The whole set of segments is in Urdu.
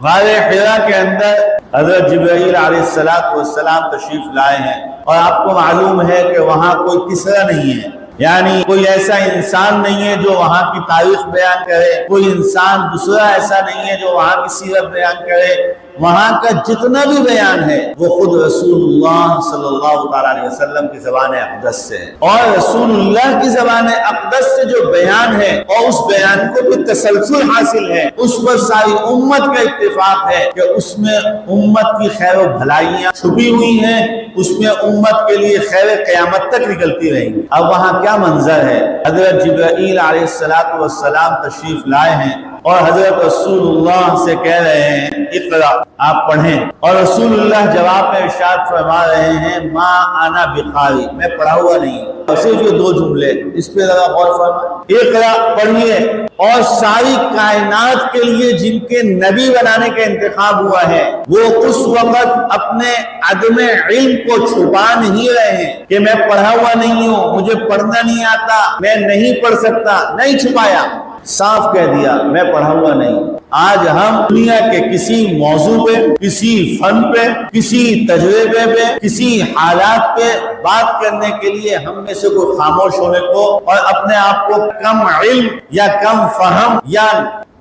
غار حرا کے اندر حضرت جبرائیل علیہ السلام تشریف لائے ہیں، اور آپ کو معلوم ہے کہ وہاں کوئی کسرا نہیں ہے، یعنی کوئی ایسا انسان نہیں ہے جو وہاں کی تاریخ بیان کرے، کوئی انسان دوسرا ایسا نہیں ہے جو وہاں کی سیرت بیان کرے۔ وہاں کا جتنا بھی بیان ہے وہ خود رسول اللہ صلی اللہ علیہ وسلم کی زبان اقدس سے ہے، اور رسول اللہ کی زبان اقدس سے جو بیان ہے اور اس بیان کو بھی تسلسل حاصل ہے، اس پر ساری امت کا اتفاق ہے کہ اس میں امت کی خیر و بھلائیاں چھپی ہوئی ہیں، اس میں امت کے لیے خیر قیامت تک نکلتی رہیں گی۔ اب وہاں کیا منظر ہے؟ حضرت جبرائیل علیہ السلام تشریف لائے ہیں اور حضرت رسول اللہ سے کہہ رہے ہیں اقرا، آپ پڑھیں، اور رسول اللہ جواب میں ارشاد فرما رہے ہیں ما انا بقاری، میں پڑھا ہوا نہیں ہوں۔ صرف یہ دو جملے، اس پہ ذرا غور فرمائیں، اقرا پڑھیے، اور ساری کائنات کے لیے جن کے نبی بنانے کا انتخاب ہوا ہے وہ اس وقت اپنے عدم علم کو چھپا نہیں رہے ہیں کہ میں پڑھا ہوا نہیں ہوں، مجھے پڑھنا نہیں آتا، میں نہیں پڑھ سکتا، نہیں چھپایا، صاف کہہ دیا میں پڑھا ہوا نہیں۔ آج ہم دنیا کے کسی موضوع پہ، کسی فن پہ، کسی تجربے پہ، کسی حالات پہ بات کرنے کے لیے ہم میں سے کوئی خاموش ہونے کو اور اپنے آپ کو کم علم یا کم فہم یا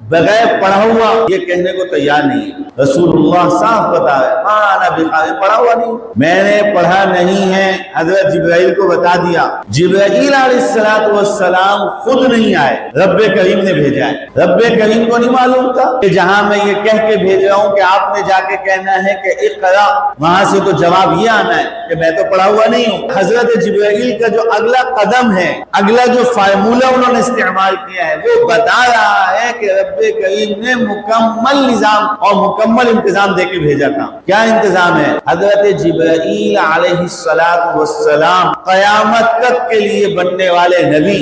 بغیر پڑھا ہوا یہ کہنے کو تیار نہیں ہے۔ رسول اللہ صاف بتا رہے انا بقاری، پڑھا ہوا نہیں، میں نے پڑھا نہیں ہے۔ حضرت جبرائیل کو بتا دیا، جبرائیل علیہ السلام خود نہیں آئے، رب کریم نے بھیجا ہے۔ رب کریم کو نہیں معلوم تھا کہ جہاں میں یہ کہہ کے بھیج رہا ہوں کہ آپ نے جا کے کہنا ہے کہ اقرا، وہاں سے تو جواب یہ آنا ہے کہ میں تو پڑھا ہوا نہیں ہوں۔ حضرت جبرائیل کا جو اگلا قدم ہے، اگلا جو فارمولہ انہوں نے استعمال کیا ہے، وہ بتا رہا ہے کہ رب کریم نے مکمل نظام اور مکمل انتظام دے کے بھیجا تھا۔ کیا انتظام ہے؟ حضرت جبرائیل علیہ السلام قیامت تک کے لیے بننے والے نبی،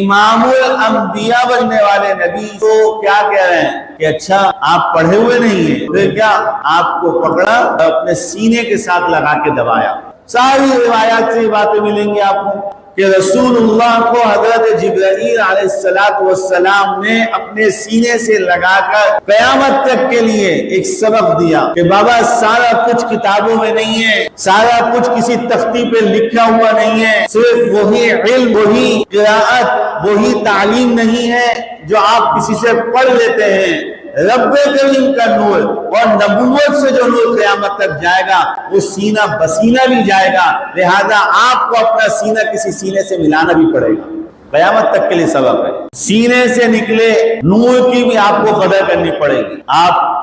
امام الانبیاء بننے والے نبی، تو کیا کہہ رہے ہیں کہ اچھا آپ پڑھے ہوئے نہیں ہیں، پھر کیا؟ آپ کو پکڑا اور اپنے سینے کے ساتھ لگا کے دبایا۔ ساری روایات سے یہ باتیں ملیں گی آپ کو کہ رسول اللہ کو حضرت جبرائیل علیہ السلام نے اپنے سینے سے لگا کر قیامت تک کے لیے ایک سبق دیا کہ بابا سارا کچھ کتابوں میں نہیں ہے، سارا کچھ کسی تختی پہ لکھا ہوا نہیں ہے، صرف وہی علم، وہی قراءت، وہی تعلیم نہیں ہے جو آپ کسی سے پڑھ لیتے ہیں۔ رب کریم کا نور اور نبوت سے جو نور قیامت تک جائے گا وہ سینہ بسینہ بھی جائے گا، لہذا آپ کو اپنا سینہ کسی سینے سے ملانا بھی پڑے گا۔ قیامت تک کے لیے سبب ہے، سینے سے نکلے نور کی بھی آپ کو قدر کرنی پڑے گی۔ آپ